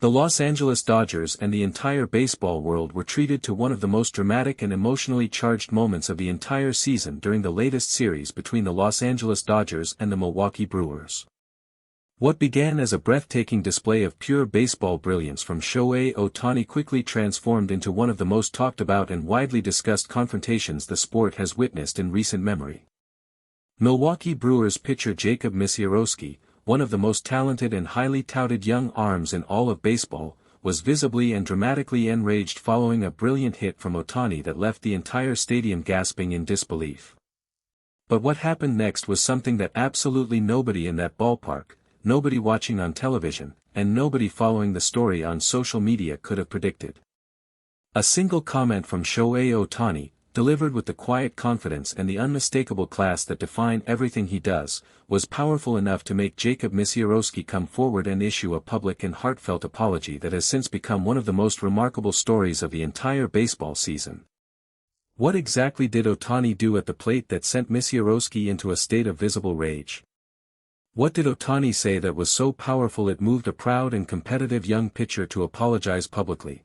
The Los Angeles Dodgers and the entire baseball world were treated to one of the most dramatic and emotionally charged moments of the entire season during the latest series between the Los Angeles Dodgers and the Milwaukee Brewers. What began as a breathtaking display of pure baseball brilliance from Shohei Ohtani quickly transformed into one of the most talked about and widely discussed confrontations the sport has witnessed in recent memory. Milwaukee Brewers pitcher Jacob Misiorowski, one of the most talented and highly touted young arms in all of baseball, was visibly and dramatically enraged following a brilliant hit from Ohtani that left the entire stadium gasping in disbelief. But what happened next was something that absolutely nobody in that ballpark, nobody watching on television, and nobody following the story on social media could have predicted. A single comment from Shohei Ohtani, delivered with the quiet confidence and the unmistakable class that define everything he does, was powerful enough to make Jacob Misiorowski come forward and issue a public and heartfelt apology that has since become one of the most remarkable stories of the entire baseball season. What exactly did Ohtani do at the plate that sent Misiorowski into a state of visible rage? What did Ohtani say that was so powerful it moved a proud and competitive young pitcher to apologize publicly?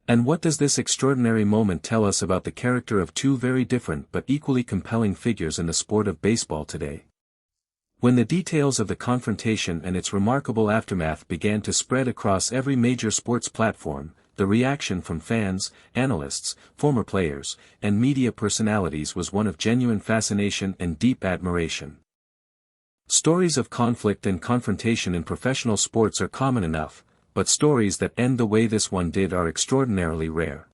And what does this extraordinary moment tell us about the character of two very different but equally compelling figures in the sport of baseball today? When the details of the confrontation and its remarkable aftermath began to spread across every major sports platform, the reaction from fans, analysts, former players, and media personalities was one of genuine fascination and deep admiration. Stories of conflict and confrontation in professional sports are common enough, but stories that end the way this one did are extraordinarily rare.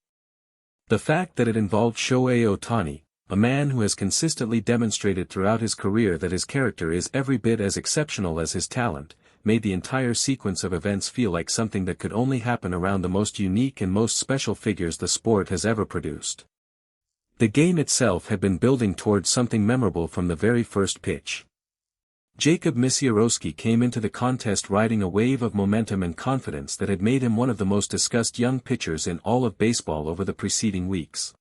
The fact that it involved Shohei Ohtani, a man who has consistently demonstrated throughout his career that his character is every bit as exceptional as his talent, made the entire sequence of events feel like something that could only happen around the most unique and most special figures the sport has ever produced. The game itself had been building towards something memorable from the very first pitch. Jacob Misiorowski came into the contest riding a wave of momentum and confidence that had made him one of the most discussed young pitchers in all of baseball over the preceding weeks.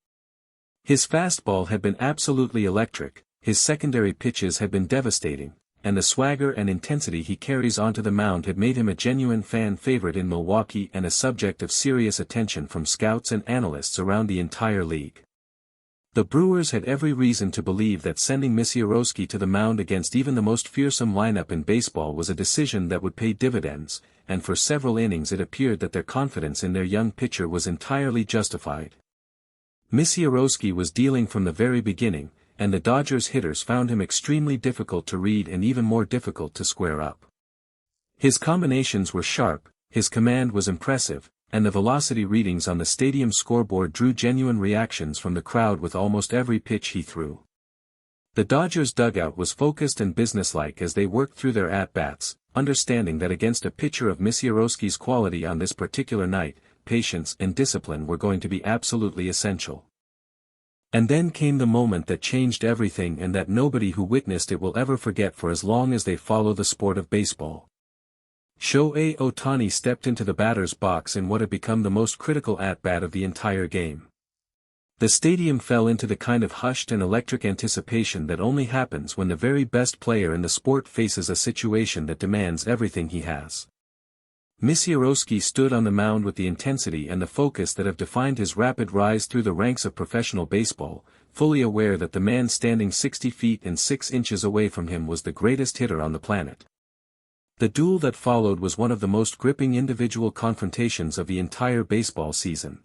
His fastball had been absolutely electric, his secondary pitches had been devastating, and the swagger and intensity he carries onto the mound had made him a genuine fan favorite in Milwaukee and a subject of serious attention from scouts and analysts around the entire league. The Brewers had every reason to believe that sending Misiorowski to the mound against even the most fearsome lineup in baseball was a decision that would pay dividends, and for several innings it appeared that their confidence in their young pitcher was entirely justified. Misiorowski was dealing from the very beginning, and the Dodgers hitters found him extremely difficult to read and even more difficult to square up. His combinations were sharp, his command was impressive, and the velocity readings on the stadium scoreboard drew genuine reactions from the crowd with almost every pitch he threw. The Dodgers' dugout was focused and businesslike as they worked through their at-bats, understanding that against a pitcher of Misiorowski's quality on this particular night, patience and discipline were going to be absolutely essential. And then came the moment that changed everything and that nobody who witnessed it will ever forget for as long as they follow the sport of baseball. Shohei Ohtani stepped into the batter's box in what had become the most critical at-bat of the entire game. The stadium fell into the kind of hushed and electric anticipation that only happens when the very best player in the sport faces a situation that demands everything he has. Misiorowski stood on the mound with the intensity and the focus that have defined his rapid rise through the ranks of professional baseball, fully aware that the man standing 60 feet and 6 inches away from him was the greatest hitter on the planet. The duel that followed was one of the most gripping individual confrontations of the entire baseball season.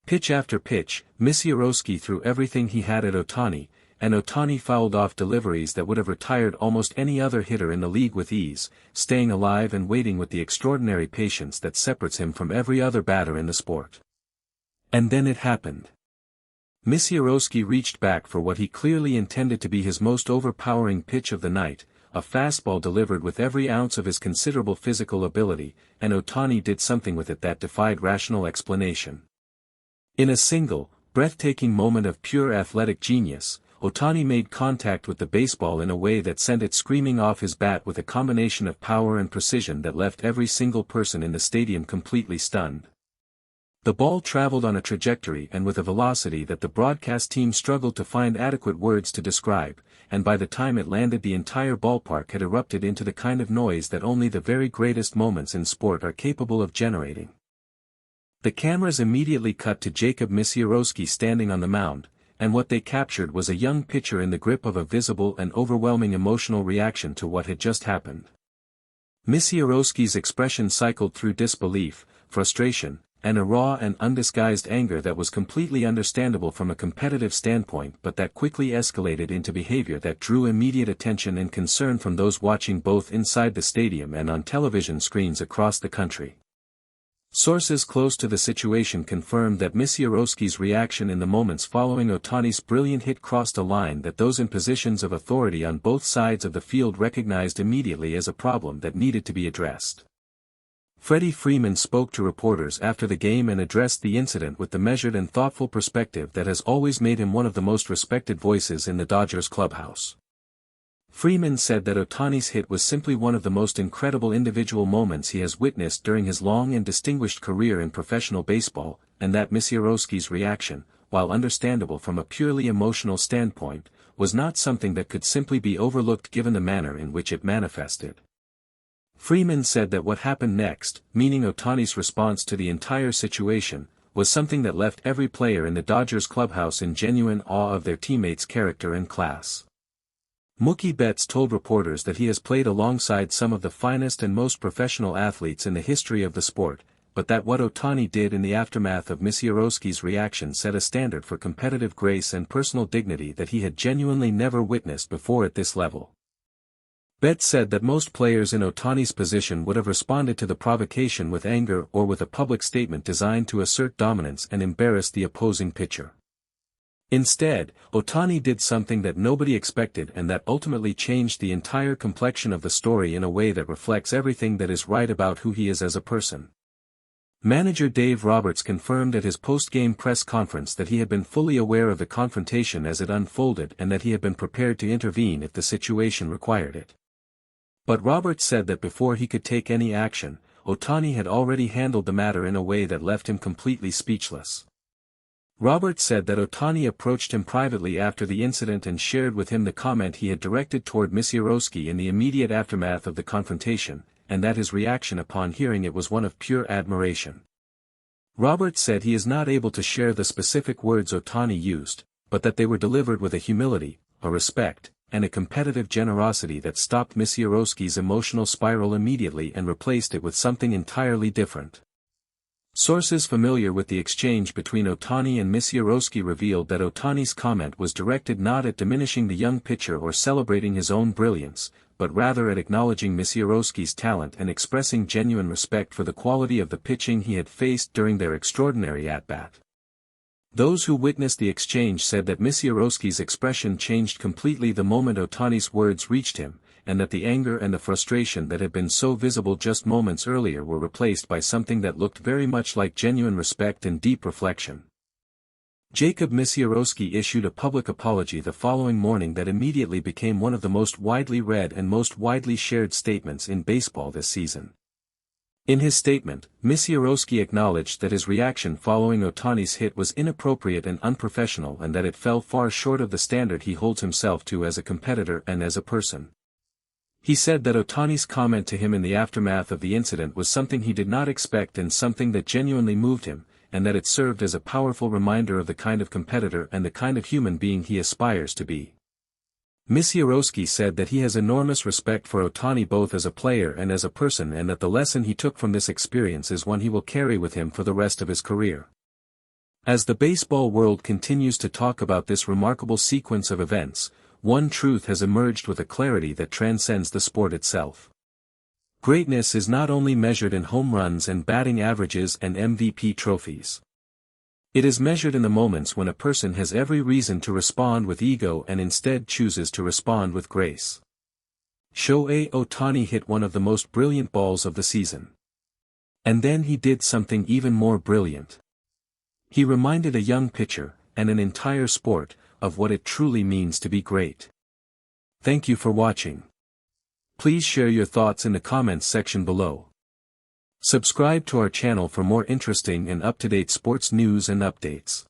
Pitch after pitch, Misiorowski threw everything he had at Ohtani, and Ohtani fouled off deliveries that would have retired almost any other hitter in the league with ease, staying alive and waiting with the extraordinary patience that separates him from every other batter in the sport. And then it happened. Misiorowski reached back for what he clearly intended to be his most overpowering pitch of the night, a fastball delivered with every ounce of his considerable physical ability, and Ohtani did something with it that defied rational explanation. In a single, breathtaking moment of pure athletic genius, Ohtani made contact with the baseball in a way that sent it screaming off his bat with a combination of power and precision that left every single person in the stadium completely stunned. The ball traveled on a trajectory and with a velocity that the broadcast team struggled to find adequate words to describe, and by the time it landed the entire ballpark had erupted into the kind of noise that only the very greatest moments in sport are capable of generating. The cameras immediately cut to Jacob Misiorowski standing on the mound, and what they captured was a young pitcher in the grip of a visible and overwhelming emotional reaction to what had just happened. Misiorowski's expression cycled through disbelief, frustration, and a raw and undisguised anger that was completely understandable from a competitive standpoint but that quickly escalated into behavior that drew immediate attention and concern from those watching both inside the stadium and on television screens across the country. Sources close to the situation confirmed that Misiorowski's reaction in the moments following Ohtani's brilliant hit crossed a line that those in positions of authority on both sides of the field recognized immediately as a problem that needed to be addressed. Freddie Freeman spoke to reporters after the game and addressed the incident with the measured and thoughtful perspective that has always made him one of the most respected voices in the Dodgers clubhouse. Freeman said that Ohtani's hit was simply one of the most incredible individual moments he has witnessed during his long and distinguished career in professional baseball, and that Misiorowski's reaction, while understandable from a purely emotional standpoint, was not something that could simply be overlooked given the manner in which it manifested. Freeman said that what happened next, meaning Ohtani's response to the entire situation, was something that left every player in the Dodgers clubhouse in genuine awe of their teammates' character and class. Mookie Betts told reporters that he has played alongside some of the finest and most professional athletes in the history of the sport, but that what Ohtani did in the aftermath of Misiorowski's reaction set a standard for competitive grace and personal dignity that he had genuinely never witnessed before at this level. Betts said that most players in Ohtani's position would have responded to the provocation with anger or with a public statement designed to assert dominance and embarrass the opposing pitcher. Instead, Ohtani did something that nobody expected and that ultimately changed the entire complexion of the story in a way that reflects everything that is right about who he is as a person. Manager Dave Roberts confirmed at his post-game press conference that he had been fully aware of the confrontation as it unfolded and that he had been prepared to intervene if the situation required it. But Roberts said that before he could take any action, Ohtani had already handled the matter in a way that left him completely speechless. Roberts said that Ohtani approached him privately after the incident and shared with him the comment he had directed toward Misiorowski in the immediate aftermath of the confrontation, and that his reaction upon hearing it was one of pure admiration. Roberts said he is not able to share the specific words Ohtani used, but that they were delivered with a humility, a respect, and a competitive generosity that stopped Misiorowski's emotional spiral immediately and replaced it with something entirely different. Sources familiar with the exchange between Ohtani and Misiorowski revealed that Ohtani's comment was directed not at diminishing the young pitcher or celebrating his own brilliance, but rather at acknowledging Misiorowski's talent and expressing genuine respect for the quality of the pitching he had faced during their extraordinary at-bat. Those who witnessed the exchange said that Misiorowski's expression changed completely the moment Ohtani's words reached him, and that the anger and the frustration that had been so visible just moments earlier were replaced by something that looked very much like genuine respect and deep reflection. Jacob Misiorowski issued a public apology the following morning that immediately became one of the most widely read and most widely shared statements in baseball this season. In his statement, Misiorowski acknowledged that his reaction following Ohtani's hit was inappropriate and unprofessional and that it fell far short of the standard he holds himself to as a competitor and as a person. He said that Ohtani's comment to him in the aftermath of the incident was something he did not expect and something that genuinely moved him, and that it served as a powerful reminder of the kind of competitor and the kind of human being he aspires to be. Misiorowski said that he has enormous respect for Ohtani both as a player and as a person and that the lesson he took from this experience is one he will carry with him for the rest of his career. As the baseball world continues to talk about this remarkable sequence of events, one truth has emerged with a clarity that transcends the sport itself. Greatness is not only measured in home runs and batting averages and MVP trophies. It is measured in the moments when a person has every reason to respond with ego and instead chooses to respond with grace. Shohei Ohtani hit one of the most brilliant balls of the season. And then he did something even more brilliant. He reminded a young pitcher, and an entire sport, of what it truly means to be great. Thank you for watching. Please share your thoughts in the comments section below. Subscribe to our channel for more interesting and up-to-date sports news and updates.